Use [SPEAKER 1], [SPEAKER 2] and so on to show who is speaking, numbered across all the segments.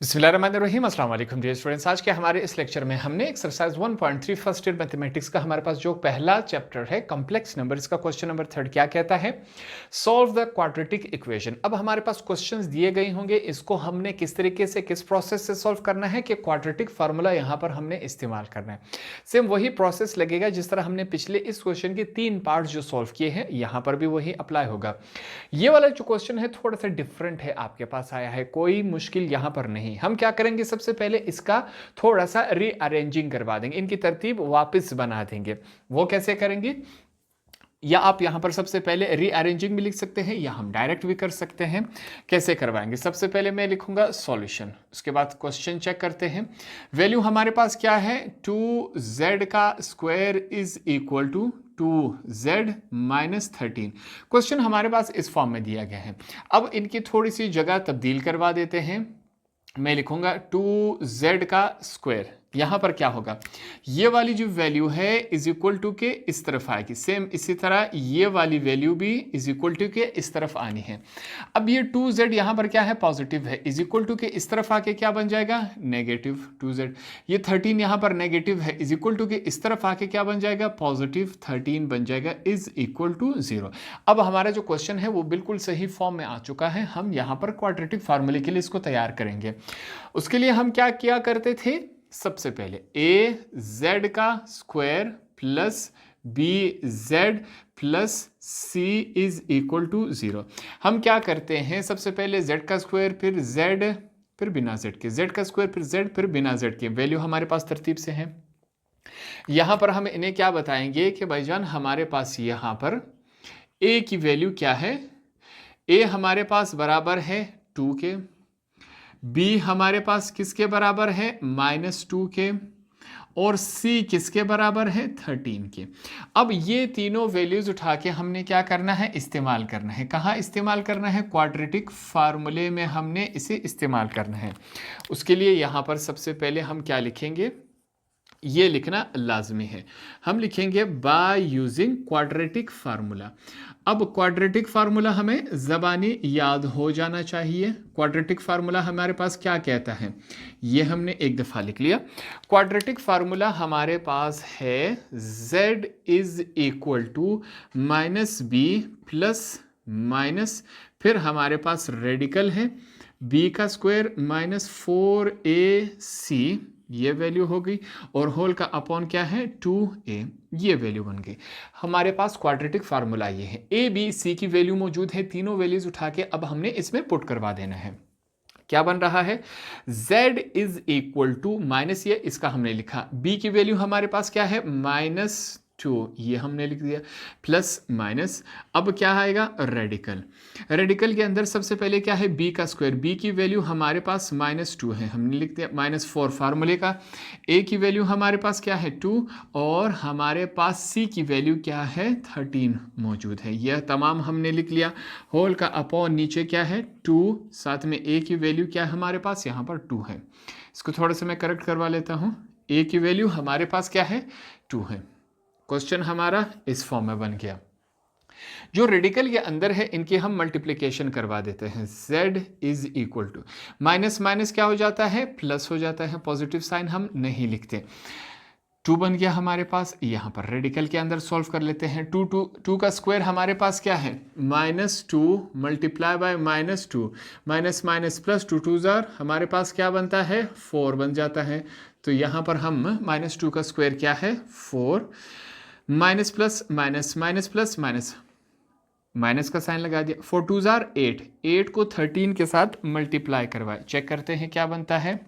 [SPEAKER 1] बिस्मिल्लाहिर्रहमानिर्रहीम अस्सलाम वालेकुम डियर स्टूडेंट्स। आज के हमारे इस लेक्चर में हमने एक्सरसाइज 1.3 फर्स्ट ईयर मैथमेटिक्स का हमारे पास जो पहला चैप्टर है कॉम्प्लेक्स नंबर, इसका क्वेश्चन नंबर 3 क्या कहता है, सॉल्व द क्वाड्रेटिक इक्वेशन। अब हमारे पास क्वेश्चंस दिए गए होंगे, इसको हमने किस तरीके से किस प्रोसेस से सॉल्व करना है कि क्वाड्रेटिक फार्मूला यहाँ पर हमने इस्तेमाल करना है। सेम वही प्रोसेस लगेगा जिस तरह हमने पिछले इस क्वेश्चन के 3 पार्ट जो सॉल्व किए हैं, यहाँ पर भी वही अप्लाई होगा। ये वाला जो क्वेश्चन है थोड़ा सा डिफरेंट है, आपके पास आया है, कोई मुश्किल यहाँ पर नहीं। हम क्या करेंगे, सबसे पहले इसका थोड़ा सा रीअरेंजिंग करवा देंगे, इनकी तरतीब वापस बना देंगे। वो कैसे करेंगे, या आप यहां पर सबसे पहले रीअरेंजिंग भी लिख सकते हैं या हम डायरेक्ट भी कर सकते हैं। कैसे करवाएंगे, सबसे पहले मैं लिखूंगा सॉल्यूशन, उसके बाद क्वेश्चन चेक करते हैं। वैल्यू हमारे पास क्या है, 2z का square is equal to 2z minus 13। Question हमारे पास इस फॉर्म में दिया गया है। अब इनकी थोड़ी सी जगह तब्दील करवा देते हैं। मैं लिखूंगा 2z का स्क्वायर, यहां पर क्या होगा, ये वाली जो वैल्यू है इज इक्वल टू के इस तरफ आएगी, सेम इसी तरह ये वाली वैल्यू भी इज इक्वल टू के इस तरफ आनी है। अब ये 2z यहां पर क्या है, पॉजिटिव है, इज इक्वल टू के इस तरफ आके क्या बन जाएगा, नेगेटिव 2z। ये 13 यहां पर नेगेटिव है, इज इक्वल टू के इस तरफ आके क्या बन जाएगा, पॉजिटिव 13 बन जाएगा, इज इक्वल टू 0। अब हमारा जो क्वेश्चन है वो बिल्कुल सही फॉर्म में आ चुका है। हम यहां पर क्वाड्रेटिक फार्मूले के लिए इसको तैयार करेंगे। उसके लिए हम क्या किया करते थे, सबसे पहले ए जेड का square plus b z plus c is equal to 0। हम क्या करते हैं, सबसे पहले जेड का स्क्वायर फिर जेड फिर बिना जेड के, जेड का स्क्वायर फिर जेड फिर बिना जेड के, वैल्यू हमारे पास तरतीब से है। यहां पर हम इन्हें क्या बताएंगे कि भाईजान हमारे पास यहां पर ए की वैल्यू क्या है, ए हमारे पास बराबर है 2 के, b हमारे पास किसके बराबर है, -2 के, और c किसके बराबर है, 13 के। अब ये तीनों वैल्यूज उठा के हमने क्या करना है, इस्तेमाल करना है। कहाँ इस्तेमाल करना है, क्वाड्रेटिक फार्मूले में हमने इसे इस्तेमाल करना है। उसके लिए यहाँ पर सबसे पहले हम क्या लिखेंगे, ये लिखना लाजमी है। हम लिखेंगे बाय यूजिंग क्वाड्रेटिक फार्मूला। अब क्वाड्रेटिक फार्मूला हमें ज़बानी याद हो जाना चाहिए। क्वाड्रेटिक फार्मूला हमारे पास क्या कहता है, ये हमने एक दफ़ा लिख लिया। क्वाड्रेटिक फार्मूला हमारे पास है z is equal to -b plus minus, फिर हमारे पास रेडिकल है b का स्क्वायर -4ac, ये वैल्यू हो गई, और होल का अपॉन क्या है, 2a, ये वैल्यू बन गई। हमारे पास क्वाड्रेटिक फार्मूला ये है, a b c की वैल्यू मौजूद है, तीनों वैल्यूज उठा के अब हमने इसमें पुट करवा देना है। क्या बन रहा है, z is equal to minus, ये इसका हमने लिखा, b की वैल्यू हमारे पास क्या है, -2, ये हमने लिख दिया, प्लस माइनस। अब क्या आएगा, रेडिकल। रेडिकल के अंदर सबसे पहले क्या है, b का स्क्वायर, b की वैल्यू हमारे पास -2 है, हमने लिख दिया, -4 फार्मूले का। a की वैल्यू हमारे पास क्या है, 2, और हमारे पास c की वैल्यू क्या है, 13 मौजूद है। यह तमाम हमने लिख लिया। होल का अपॉन नीचे क्या है, 2, साथ में a की वैल्यू क्या है हमारे पास, यहाँ पर 2 है। इसको थोड़ा सा मैं करेक्ट करवा लेता हूँ, a की वैल्यू हमारे पास क्या है, 2 है। क्वेश्चन हमारा इस फॉर्म में बन गया। जो रेडिकल के अंदर है इनकी हम मल्टीप्लिकेशन करवा देते हैं। z is equal to minus minus क्या हो जाता है, प्लस हो जाता है, पॉजिटिव साइन हम नहीं लिखते। 2 बन गया हमारे पास। यहाँ पर रेडिकल के अंदर सॉल्व कर लेते हैं। 2 का स्क्वायर हमारे पास क्या है, -2 multiply by -2, minus minus plus, 2 2 jar हमारे पास क्या बनता है, 4 बन जाता है। तो यहाँ पर हम -2 का स्क्वायर क्या है, 4, minus plus minus, minus plus minus, minus का साइन लगा दिया, 4 2 जार 8, 8 को 13 के साथ मल्टीप्लाई करवाए, चेक करते हैं क्या बनता है,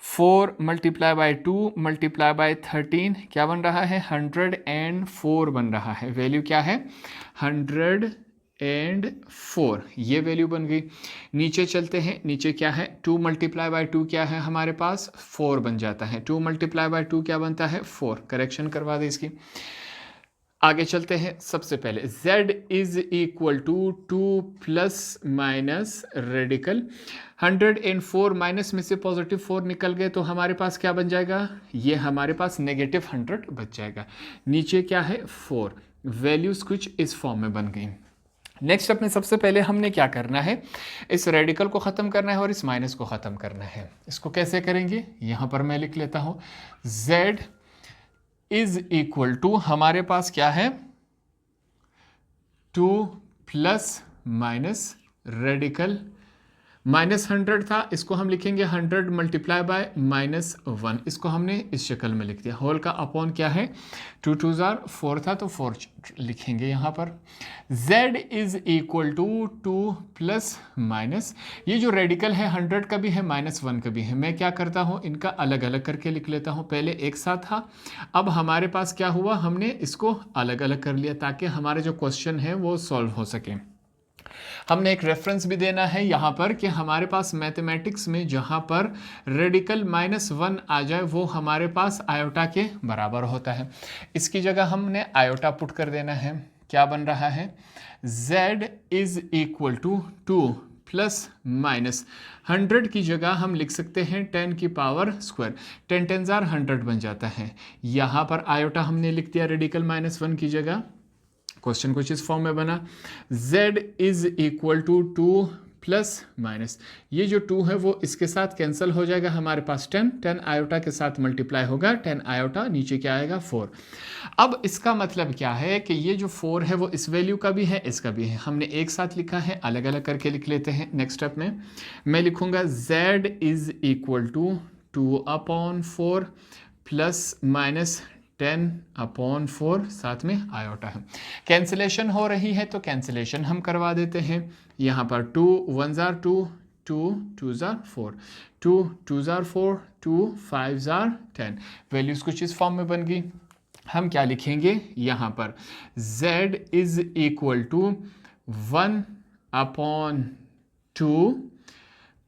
[SPEAKER 1] 4 मल्टीप्लाई बाय 2 मल्टीप्लाई बाय 13 क्या बन रहा है, 104 बन रहा है। वैल्यू क्या है, 104, ये वैल्यू बन गई। नीचे चलते हैं, नीचे क्या है, 2 मल्टीप्लाई बाय 2 क्या है हमारे पास, 4 बन जाता है। 2 मल्टीप्लाई बाय 2 क्या बनता है, 4, करेक्शन करवा दे इसकी। आगे चलते हैं। सबसे पहले z is equal to 2 plus minus radical, 104 minus में से पॉजिटिव 4 निकल गए तो हमारे पास क्या बन जाएगा, ये हमारे पास -100 बच जाएगा। नीचे क्या है, 4, वैल्यूज कुछ इस फॉर्म में बन गई। नेक्स्ट अपने सबसे पहले हमने क्या करना है, इस रेडिकल को ख़त्म करना है और इस माइनस को ख़त्म करना है। इसको कैसे करेंगे, यहाँ पर मैं लिख लेता हूँ z इज इक्वल टू हमारे पास क्या है 2 प्लस माइनस रेडिकल -100 था, इसको हम लिखेंगे 100 मल्टीप्लाई बाय -1, इसको हमने इस शक्ल में लिख दिया। होल का अपॉन क्या है 2 2 4 था तो 4 लिखेंगे यहाँ पर। z is equal to 2 plus minus, ये जो रेडिकल है 100 का भी है -1 का भी है, मैं क्या करता हूँ इनका अलग अलग करके लिख लेता हूँ। पहले एक साथ था, अब हमारे पास क्या हुआ, हमने इसको अलग अलग कर लिया ताकि हमारे जो क्वेश्चन है वो सॉल्व हो सके। हमने एक रेफरेंस भी देना है यहाँ पर कि हमारे पास मैथमेटिक्स में जहाँ पर रेडिकल -1 आ जाए वो हमारे पास आयोटा के बराबर होता है। इसकी जगह हमने आयोटा पुट कर देना है। क्या बन रहा है, z is equal to 2 plus minus 100 की जगह हम लिख सकते हैं 10 की पावर स्क्वायर, 10 10 100 बन जाता है। यहाँ पर आयोटा हमने लिख दिया रेडिकल -1 की जगह। क्वेश्चन कुछ इस फॉर्म में बना, z is equal to 2 plus minus, ये जो 2 है वो इसके साथ कैंसिल हो जाएगा, हमारे पास 10 आयोटा के साथ मल्टीप्लाई होगा, 10 आयोटा नीचे क्या आएगा 4। अब इसका मतलब क्या है कि ये जो 4 है वो इस वैल्यू का भी है इसका भी है, हमने एक साथ लिखा है, अलग अलग करके लिख लेते हैं। नेक्स्ट स्टेप में मैं लिखूंगा z is equal to 2/4 plus minus 10/4, साथ में आयोटा है। कैंसिलेशन हो रही है तो कैंसिलेशन हम करवा देते हैं। यहाँ पर 2 1 2, 2 2 4, 2 2 4, 2 5 10, वैल्यूज कुछ इस फॉर्म में बन गई। हम क्या लिखेंगे यहाँ पर, z is equal to 1/2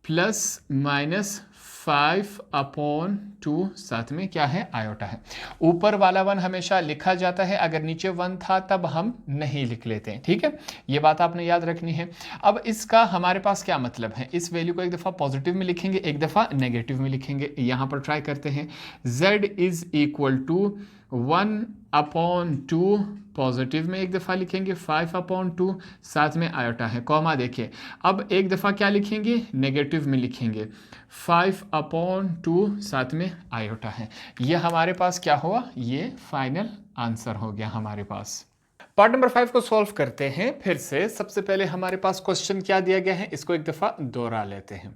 [SPEAKER 1] plus minus 5/2, साथ में क्या है आयोटा है। ऊपर वाला 1 हमेशा लिखा जाता है, अगर नीचे 1 था तब हम नहीं लिख लेते हैं, ठीक है, ये बात आपने याद रखनी है। अब इसका हमारे पास क्या मतलब है, इस वैल्यू को एक दफ़ा पॉजिटिव में लिखेंगे, एक दफ़ा नेगेटिव में लिखेंगे। यहाँ पर ट्राई करते हैं, z is equal to 1/2 positive में एक दफ़ा लिखेंगे, 5/2 साथ में आयोटा है, कॉमा देखिए। अब एक दफ़ा क्या लिखेंगे, नेगेटिव में लिखेंगे, 5/2 साथ में आयोटा है। ये हमारे पास क्या हुआ, ये फाइनल आंसर हो गया हमारे पास। पार्ट नंबर 5 को सॉल्व करते हैं फिर से। सबसे पहले हमारे पास क्वेश्चन क्या दिया गया है, इसको एक दफ़ा दोहरा लेते हैं।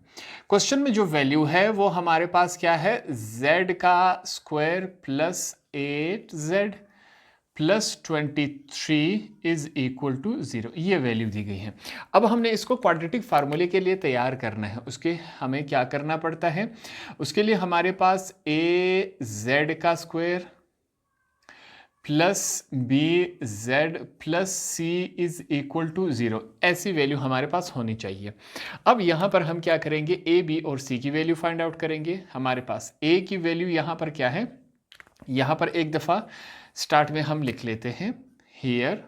[SPEAKER 1] क्वेश्चन में जो वैल्यू है वो हमारे पास क्या है, z का square plus 8z plus 23 is equal to 0, ये वैल्यू दी गई है। अब हमने इसको क्वाड्रेटिक फार्मूले के लिए तैयार करना है, उसके हमें क्या करना पड़ता है, उसके लिए हमारे पास az का square plus bz plus c is equal to 0, ऐसी वैल्यू हमारे पास होनी चाहिए। अब यहाँ पर हम क्या करेंगे, a b और c की वैल्यू फाइंड आउट करेंगे। हमारे पास a की वैल्यू यहाँ पर क्या है, यहाँ पर एक दफ़ा स्टार्ट में हम लिख लेते हैं हियर।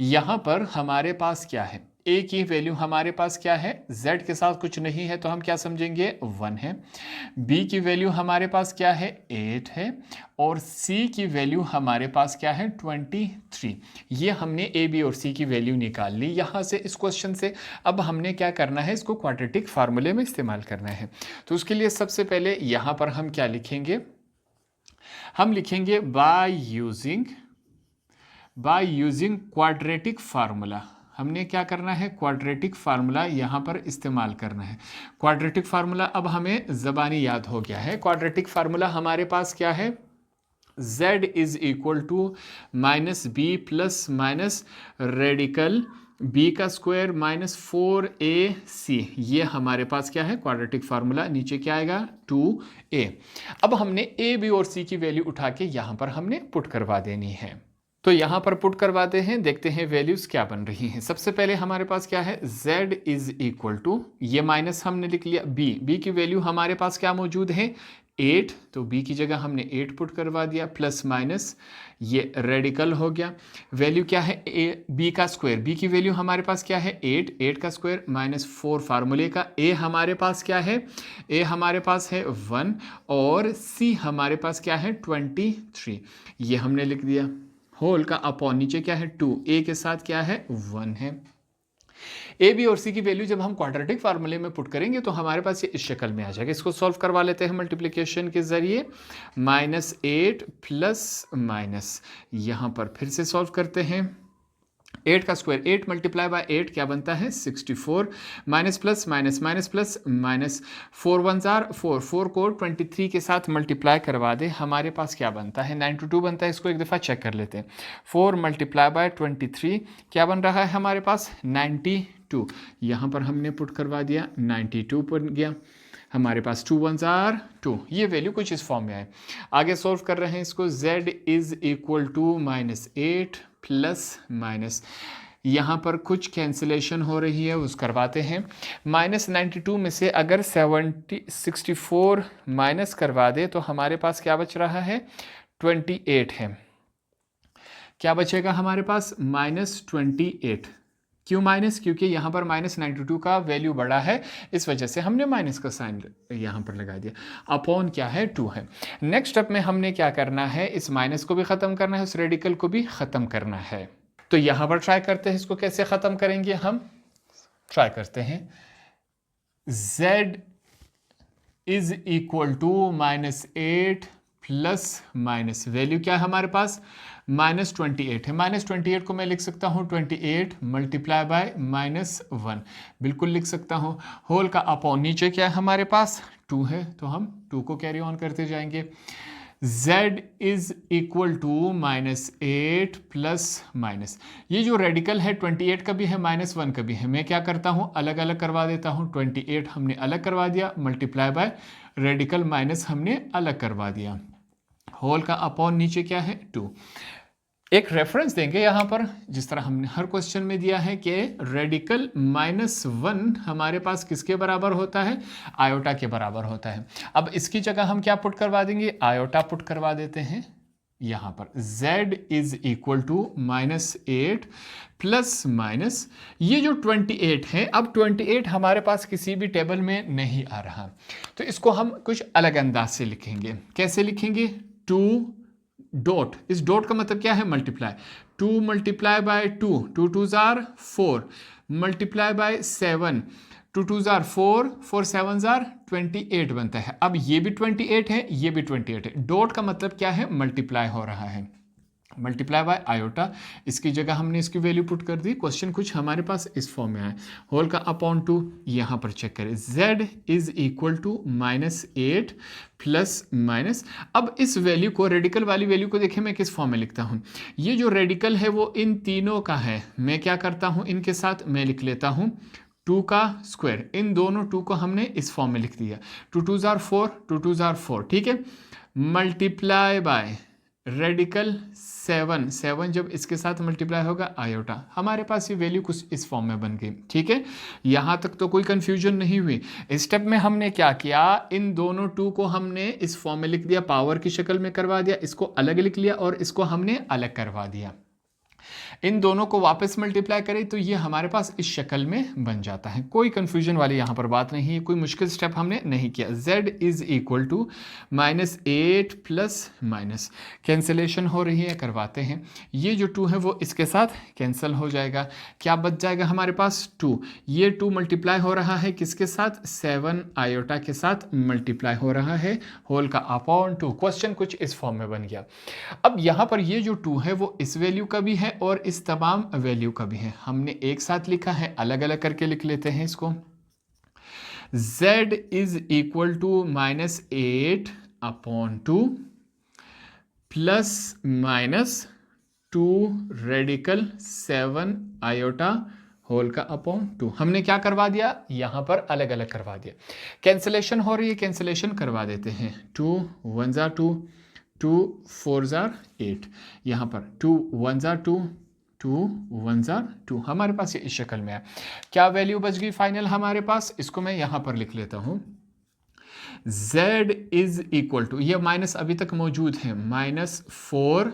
[SPEAKER 1] यहाँ पर हमारे पास क्या है, a की वैल्यू हमारे पास क्या है, z के साथ कुछ नहीं है तो हम क्या समझेंगे 1 है। b की वैल्यू हमारे पास क्या है 8 है, और c की वैल्यू हमारे पास क्या है 23। ये हमने a b और c की वैल्यू निकाल ली यहाँ से इस क्वेश्चन से। अब हमने क्या करना है, इसको क्वाड्रेटिक फार्मूले में इस्तेमाल करना है। तो उसके लिए सबसे पहले यहाँ पर हम क्या लिखेंगे, हम लिखेंगे बाय यूजिंग क्वाड्रेटिक फार्मूला। हमने क्या करना है, क्वाड्रेटिक फार्मूला यहाँ पर इस्तेमाल करना है। क्वाड्रेटिक फार्मूला अब हमें ज़बानी याद हो गया है। क्वाड्रेटिक फार्मूला हमारे पास क्या है, z is equal to minus B plus minus radical b का स्क्वायर माइनस 4ac, ये हमारे पास क्या है क्वाड्रेटिक फार्मूला। नीचे क्या आएगा 2a। अब हमने a b और c की वैल्यू उठा के यहाँ पर हमने पुट करवा देनी है। तो यहाँ पर पुट करवाते हैं, देखते हैं वैल्यूज क्या बन रही हैं। सबसे पहले हमारे पास क्या है, z इज इक्वल टू, ये माइनस हमने लिख लिया, b की वैल्यू हमारे पास क्या मौजूद है 8, तो b की जगह हमने 8 पुट करवा दिया, प्लस माइनस ये रेडिकल हो गया। वैल्यू क्या है b का स्क्वायर, b की वैल्यू हमारे पास क्या है 8 का स्क्वायर माइनस 4 फार्मूले का। a हमारे पास क्या है, a हमारे पास है 1, और c हमारे पास क्या है 23, ये हमने लिख दिया। होल का अपॉन नीचे क्या है 2, ए के साथ क्या है 1 है। ए बी और सी की वैल्यू जब हम क्वाड्रेटिक फार्मूले में पुट करेंगे तो हमारे पास ये इस शक्ल में आ जाएगा। इसको सॉल्व करवा लेते हैं मल्टीप्लिकेशन के जरिए। -8 प्लस माइनस, यहाँ पर फिर से सॉल्व करते हैं। 8 का स्क्वायर 8 मल्टीप्लाई बाय 8 क्या बनता है 64, minus plus minus minus plus minus, 4 1 jar 4, 4 को 23 के साथ मल्टीप्लाई करवा दे, हमारे पास क्या बनता है 92 बनता है। इसको एक दफ़ा चेक कर लेते हैं। 4 मल्टीप्लाई बाय 23 क्या बन रहा है हमारे पास 92, यहाँ पर हमने पुट करवा दिया 92 बन गया हमारे पास। 2 1 जार 2, ये वैल्यू कुछ इस फॉर्म में आए। आगे सॉल्व कर रहे हैं इसको। z is equal to -8 plus minus, यहाँ पर कुछ कैंसिलेशन हो रही है उस करवाते हैं। -92 में से अगर 64 माइनस करवा दे तो हमारे पास क्या बच रहा है 28 है। क्या बचेगा हमारे पास -28। क्यों माइनस? क्योंकि यहाँ पर -92 का वैल्यू बड़ा है, इस वजह से हमने माइनस का साइन यहाँ पर लगा दिया। अपॉन क्या है 2 है। नेक्स्ट स्टेप में हमने क्या करना है, इस माइनस को भी ख़त्म करना है, उस रेडिकल को भी ख़त्म करना है। तो यहाँ पर ट्राई करते हैं इसको कैसे ख़त्म करेंगे। हम ट्राई करते हैं z is equal to -8 plus minus, value क्या है हमारे पास -28 है। -28 को मैं लिख सकता हूँ 28 मल्टीप्लाई बाय -1, बिल्कुल लिख सकता हूँ। होल का अपॉन नीचे क्या है हमारे पास 2 है, तो हम 2 को कैरी ऑन करते जाएंगे। z is equal to -8 plus minus, ये जो रेडिकल है 28 का भी है -1 का भी है, मैं क्या करता हूँ अलग अलग करवा देता हूँ। 28 हमने अलग करवा दिया, मल्टीप्लाई बाय रेडिकल माइनस हमने अलग करवा दिया। होल का अपॉन नीचे क्या है 2। एक रेफरेंस देंगे यहाँ पर, जिस तरह हमने हर क्वेश्चन में दिया है कि रेडिकल -1 हमारे पास किसके बराबर होता है, आयोटा के बराबर होता है। अब इसकी जगह हम क्या पुट करवा देंगे, आयोटा पुट करवा देते हैं यहाँ पर। z is equal to -8 plus minus, ये जो 28 है, अब 28 हमारे पास किसी भी टेबल में नहीं आ रहा, तो इसको हम कुछ अलग अंदाज से लिखेंगे। कैसे लिखेंगे, 2 डॉट, इस डॉट का मतलब क्या है multiply, 2 multiply by 2, 2 2 jar 4 multiply by 7, 2 2 jar 4, 4 7 jar 28 बनता है। अब ये भी 28 है, ये भी 28 है। डॉट का मतलब क्या है मल्टीप्लाई हो रहा है, मल्टीप्लाई बाय आयोटा। इसकी जगह हमने इसकी वैल्यू पुट कर दी। क्वेश्चन कुछ हमारे पास इस फॉर्म में आए। होल का अपॉन 2 यहाँ पर चेक करें। z is equal to -8 plus minus, अब इस वैल्यू को, रेडिकल वाली वैल्यू को देखें मैं किस फॉर्म में लिखता हूँ। ये जो रेडिकल है वो इन तीनों का है, मैं क्या करता हूँ इनके साथ मैं लिख लेता हूँ 2 का स्क्वायर। इन दोनों 2 को हमने इस फॉर्म में लिख दिया, 2 2 जार 4, 2 2 जार 4, ठीक है, मल्टीप्लाई बाय रेडिकल 7, 7 जब इसके साथ मल्टीप्लाई होगा आयोटा, हमारे पास ये वैल्यू कुछ इस फॉर्म में बन गई। ठीक है, यहाँ तक तो कोई कंफ्यूजन नहीं हुई। इस स्टेप में हमने क्या किया, इन दोनों 2 को हमने इस फॉर्म में लिख दिया, पावर की शक्ल में करवा दिया, इसको अलग लिख लिया और इसको हमने अलग करवा दिया। इन दोनों को वापस मल्टीप्लाई करें तो ये हमारे पास इस शक्ल में बन जाता है। कोई कंफ्यूजन वाली यहाँ पर बात नहीं है, कोई मुश्किल स्टेप हमने नहीं किया। z is equal to -8 plus minus, cancellation हो रही है, करवाते हैं। ये जो 2 है वो इसके साथ कैंसिल हो जाएगा, क्या बच जाएगा हमारे पास 2। ये 2 मल्टीप्लाई हो रहा है किसके साथ, 7 आयोटा के साथ मल्टीप्लाई हो रहा है, होल का अपॉन 2। क्वेश्चन कुछ इस फॉर्म में बन गया। अब यहाँ पर ये जो 2 है वो इस वैल्यू का भी है और इस तमाम वैल्यू का भी है, हमने एक साथ लिखा है, अलग अलग करके लिख लेते हैं इसको। z is equal to -8 upon 2 plus minus 2 radical 7 iota whole का अपॉन 2। हमने क्या करवा दिया, यहाँ पर अलग अलग करवा दिया। कैंसिलेशन हो रही है, कैंसिलेशन करवा देते हैं। 2 1 जार 2, 2 4 जार 8, यहाँ पर 2 1 जार 2, 2 1 जार 2, हमारे पास ये इस शक्ल में है। क्या वैल्यू बच गई फाइनल हमारे पास, इसको मैं यहाँ पर लिख लेता हूँ। z इज इक्वल टू, ये माइनस अभी तक मौजूद है, -4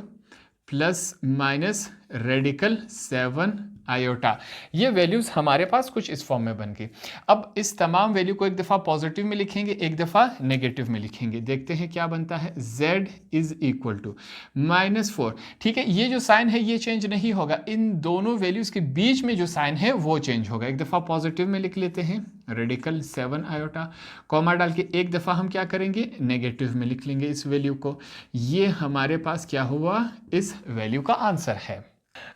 [SPEAKER 1] प्लस माइनस रेडिकल 7 आयोटा। ये वैल्यूज हमारे पास कुछ इस फॉर्म में बन गई। अब इस तमाम वैल्यू को एक दफा पॉजिटिव में लिखेंगे, एक दफा नेगेटिव में लिखेंगे। देखते हैं क्या बनता है। z is equal to -4। ठीक है, ये जो साइन है ये चेंज नहीं होगा, इन दोनों वैल्यूज के बीच में जो साइन है वो चेंज होगा। एक दफा पॉजिटिव में लिख लेते हैं, रेडिकल 7 आयोटा, कॉमा डाल के एक दफा हम क्या करेंगे, नेगेटिव में लिख लेंगे इस वैल्यू को। ये हमारे पास क्या हुआ, इस वैल्यू का आंसर है।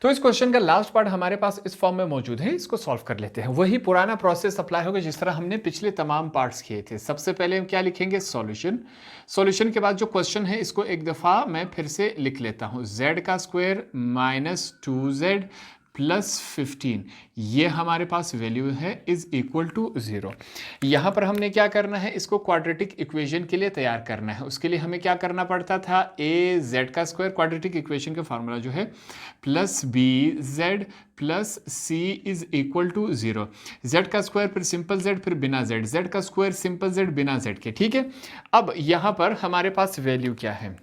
[SPEAKER 1] तो इस क्वेश्चन का लास्ट पार्ट हमारे पास इस फॉर्म में मौजूद है, इसको सॉल्व कर लेते हैं। वही पुराना प्रोसेस अप्लाई होगा जिस तरह हमने पिछले तमाम पार्ट्स किए थे। सबसे पहले हम क्या लिखेंगे, सॉल्यूशन। सॉल्यूशन के बाद जो क्वेश्चन है इसको एक दफा मैं फिर से लिख लेता हूं, z का स्क्वायर माइनस 2z प्लस 15, ये हमारे पास वैल्यू है, इज इक्वल टू 0। यहां पर हमने क्या करना है, इसको क्वाड्रेटिक इक्वेशन के लिए तैयार करना है। उसके लिए हमें क्या करना पड़ता था, ए जेड का स्क्वायर, क्वाड्रेटिक इक्वेशन का फार्मूला जो है plus b z plus c is equal to 0। Z का स्क्वायर फिर सिंपल जेड फिर बिना जेड, जेड का स्क्वायर सिंपल जेड बिना जेड के। ठीक है, अब यहां पर हमारे पास वैल्यू क्या है,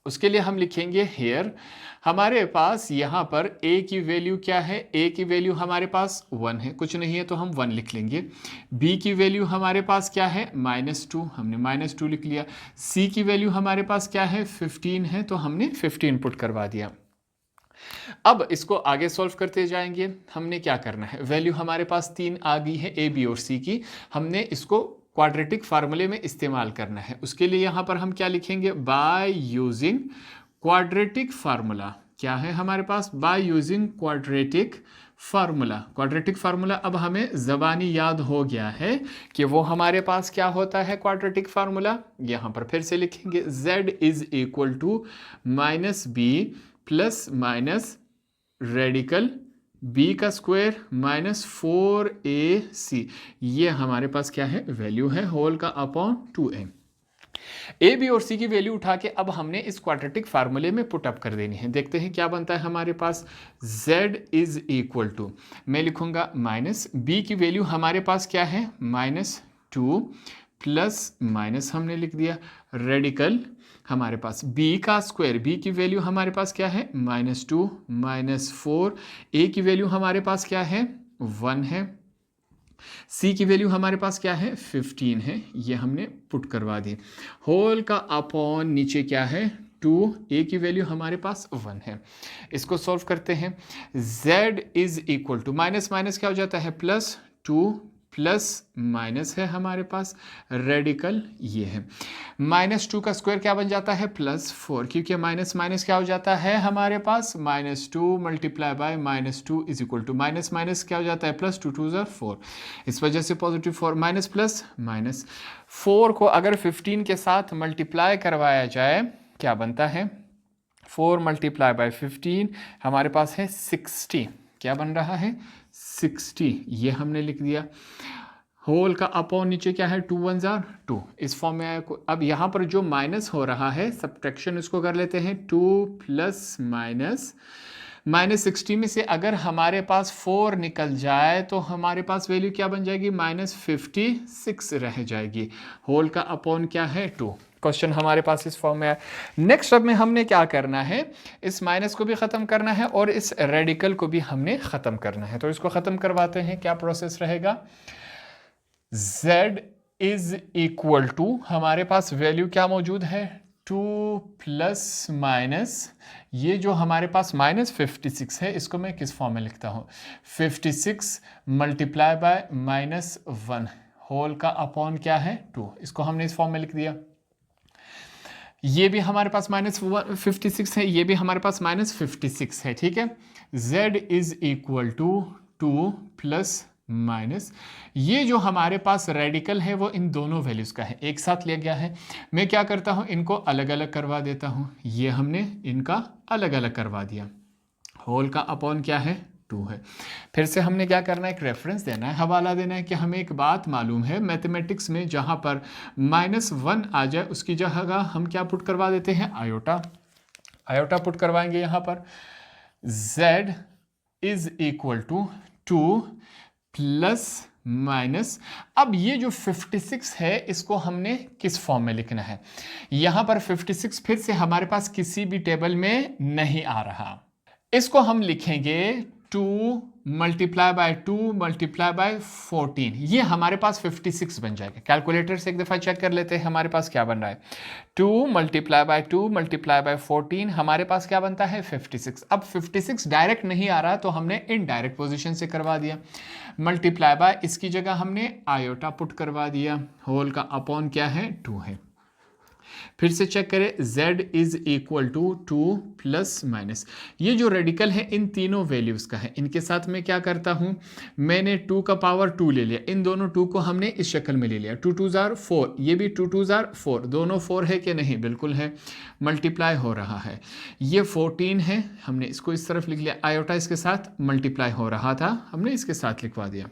[SPEAKER 1] उसके लिए हम लिखेंगे हेयर। हमारे पास यहाँ पर a की वैल्यू क्या है, a की वैल्यू हमारे पास 1 है, कुछ नहीं है तो हम 1 लिख लेंगे। b की वैल्यू हमारे पास क्या है, -2, हमने -2 लिख लिया। c की वैल्यू हमारे पास क्या है, 15 है, तो हमने 15 पुट करवा दिया। अब इसको आगे सॉल्व करते जाएंगे। हमने क्या करना है, वैल्यू हमारे पास 3 आ गई है a, b और c की, हमने इसको क्वाड्रेटिक फार्मूले में इस्तेमाल करना है। उसके लिए यहां पर हम क्या लिखेंगे, बाय यूजिंग क्वाड्रेटिक फार्मूला। क्या है हमारे पास, by using quadratic formula. Quadratic formula अब हमें जबानी याद हो गया है कि वो हमारे पास क्या होता है, क्वाड्रेटिक फार्मूला। यहां पर फिर से लिखेंगे, z is equal to minus B plus minus radical b का स्क्वायर माइनस 4ac, ये हमारे पास क्या है, वैल्यू है, होल का अपॉन 2a। ए, बी और सी की वैल्यू उठा के अब हमने इस क्वाड्रेटिक फार्मूले में पुट अप कर देनी है। देखते हैं क्या बनता है हमारे पास, z इज इक्वल टू, मैं लिखूंगा माइनस b की वैल्यू हमारे पास क्या है, -2 प्लस माइनस हमने लिख दिया, रेडिकल हमारे पास b का स्क्वायर, b की वैल्यू हमारे पास क्या है, -2 -4, a की वैल्यू हमारे पास क्या है, 1 है, c की वैल्यू हमारे पास क्या है, 15 है, ये हमने पुट करवा दी। होल का अपॉन नीचे क्या है, 2, a की वैल्यू हमारे पास 1 है। इसको सॉल्व करते हैं, z is equal to, minus minus क्या हो जाता है, +2 प्लस माइनस है हमारे पास, रेडिकल ये है, -2 का स्क्वायर क्या बन जाता है, +4, क्योंकि माइनस माइनस क्या हो जाता है हमारे पास, -2 multiply by -2 is equal to, minus minus क्या हो जाता है, +2 2 ज़ा 4, इस वजह से पॉजिटिव 4, माइनस प्लस माइनस। 4 को अगर 15 के साथ मल्टीप्लाई करवाया जाए क्या बनता है, 4 मल्टीप्लाई बाय 15 हमारे पास है 60, क्या बन रहा है, 60, ये हमने लिख दिया। होल का अपॉन नीचे क्या है, 2 1 ज़ा 2, इस फॉर्म में आया। अब यहाँ पर जो माइनस हो रहा है, सब्ट्रैक्शन इसको कर लेते हैं, 2 प्लस माइनस -60 में से अगर हमारे पास 4 निकल जाए तो हमारे पास वैल्यू क्या बन जाएगी, -56 रह जाएगी। होल का अपॉन क्या है, 2। क्वेश्चन हमारे पास इस फॉर्म में है। नेक्स्ट स्टेप में हमने क्या करना है, इस माइनस को भी ख़त्म करना है और इस रेडिकल को भी हमने ख़त्म करना है। तो इसको ख़त्म करवाते हैं, क्या प्रोसेस रहेगा, z इज इक्वल टू, हमारे पास वैल्यू क्या मौजूद है, 2 प्लस माइनस, ये जो हमारे पास -56 है इसको मैं किस फॉर्म में लिखता हूँ, 56 मल्टीप्लाई बाय -1 होल का अपॉन क्या है, 2, इसको हमने इस फॉर्म में लिख दिया। ये भी हमारे पास -56 है, ये भी हमारे पास -56 है, ठीक है। z is equal to 2 plus minus, ये जो हमारे पास रेडिकल है वो इन दोनों वैल्यूज का है, एक साथ लिया गया है। मैं क्या करता हूँ, इनको अलग अलग करवा देता हूँ, ये हमने इनका अलग अलग करवा दिया। होल का अपॉन क्या है, 2 है। फिर से हमने क्या करना है, एक रेफरेंस देना है, हवाला देना है कि हमें एक बात मालूम है मैथमेटिक्स में, जहाँ पर -1 आ जाए उसकी जगह हम क्या पुट करवा देते हैं, आयोटा। आयोटा पुट करवाएंगे यहाँ पर, z is equal to 2 plus minus, अब ये जो 56 है इसको हमने किस फॉर्म में लिखना है, यहाँ पर 56 फिर से हमारे पास किसी भी टेबल में नहीं आ रहा, इसको हम लिखेंगे 2 मल्टीप्लाई बाय 2 मल्टीप्लाई बाय 14, ये हमारे पास 56 बन जाएगा। कैलकुलेटर से एक दफ़ा चेक कर लेते हैं हमारे पास क्या बन रहा है। 2 मल्टीप्लाई बाय 2 मल्टीप्लाई बाय 14 हमारे पास क्या बनता है 56। अब 56 डायरेक्ट नहीं आ रहा तो हमने इनडायरेक्ट पोजीशन से करवा दिया। मल्टीप्लाई बाय इसकी जगह हमने आयोटा पुट करवा दिया, होल का अपॉन क्या है 2 है। फिर से चेक करें, z is equal to 2 plus minus, ये जो रेडिकल है इन तीनों वैल्यूज का है। इनके साथ मैं क्या करता हूं, मैंने 2 का पावर 2 ले लिया, इन दोनों 2 को हमने इस शक्ल में ले लिया। 2 2 जार 4, ये भी 2 2 जार 4, दोनों 4 है कि नहीं, बिल्कुल है। मल्टीप्लाई हो रहा है, ये 14 है, हमने इसको इस तरफ लिख लिया। आयोटा इसके साथ मल्टीप्लाई हो रहा था, हमने इसके साथ लिखवा दिया,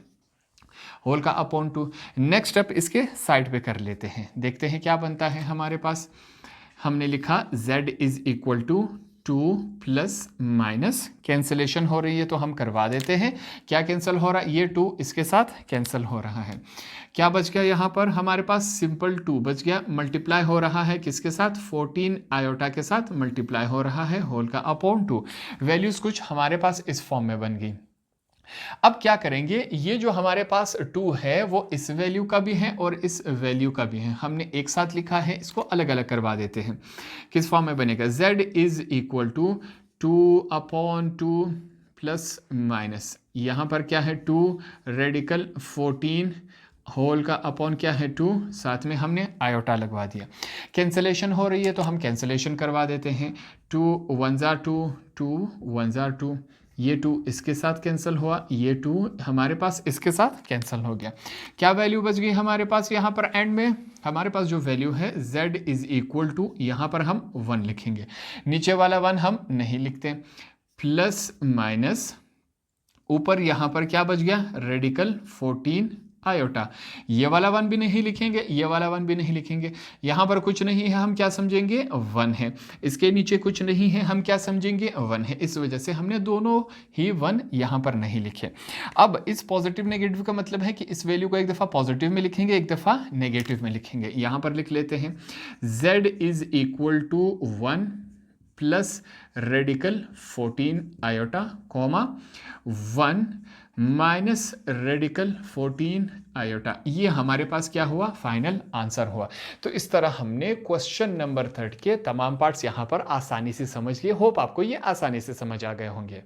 [SPEAKER 1] होल का अपॉन 2। नेक्स्ट स्टेप इसके साइड पे कर लेते हैं, देखते हैं क्या बनता है हमारे पास। हमने लिखा z is equal to 2 plus minus, cancellation हो रही है तो हम करवा देते हैं। क्या कैंसिल हो रहा है, ये 2 इसके साथ कैंसिल हो रहा है। क्या बच गया यहाँ पर हमारे पास, सिंपल 2 बच गया। मल्टीप्लाई हो रहा है किसके साथ, 14 आयोटा के साथ मल्टीप्लाई हो रहा है, होल का अपॉन 2। वैल्यूज कुछ हमारे पास इस फॉर्म में बन गई। अब क्या करेंगे, ये जो हमारे पास 2 है वो इस वैल्यू का भी है और इस वैल्यू का भी है, हमने एक साथ लिखा है, इसको अलग अलग करवा देते हैं। किस फॉर्म में बनेगा, z is equal to 2 upon 2 plus minus, यहाँ पर क्या है 2 रेडिकल 14, होल का अपॉन क्या है 2, साथ में हमने आयोटा लगवा दिया। कैंसलेशन हो रही है तो हम कैंसलेशन करवा देते हैं। 2 1 जार 2, 2 1 जार 2, ये 2 इसके साथ कैंसिल हुआ, ये 2 हमारे पास इसके साथ कैंसिल हो गया। क्या वैल्यू बच गई हमारे पास यहाँ पर एंड में, हमारे पास जो वैल्यू है z इज इक्वल टू, यहाँ पर हम 1 लिखेंगे, नीचे वाला 1 हम नहीं लिखते, प्लस माइनस ऊपर यहाँ पर क्या बच गया, रेडिकल 14 आयोटा। ये वाला 1 भी नहीं लिखेंगे, ये वाला 1 भी नहीं लिखेंगे, यहाँ पर कुछ नहीं है हम क्या समझेंगे 1 है, इसके नीचे कुछ नहीं है हम क्या समझेंगे 1 है, इस वजह से हमने दोनों ही 1 यहाँ पर नहीं लिखे। अब इस पॉजिटिव नेगेटिव का मतलब है कि इस वैल्यू को एक दफ़ा पॉजिटिव में लिखेंगे, एक दफ़ा नेगेटिव में लिखेंगे। यहाँ पर लिख लेते हैं z is equal to 1 plus radical 14 iota comma 1 minus radical 14 iota, ये हमारे पास क्या हुआ, फाइनल आंसर हुआ। तो इस तरह हमने क्वेश्चन नंबर 3 के तमाम पार्ट्स यहाँ पर आसानी से समझ लिए। होप आपको ये आसानी से समझ आ गए होंगे।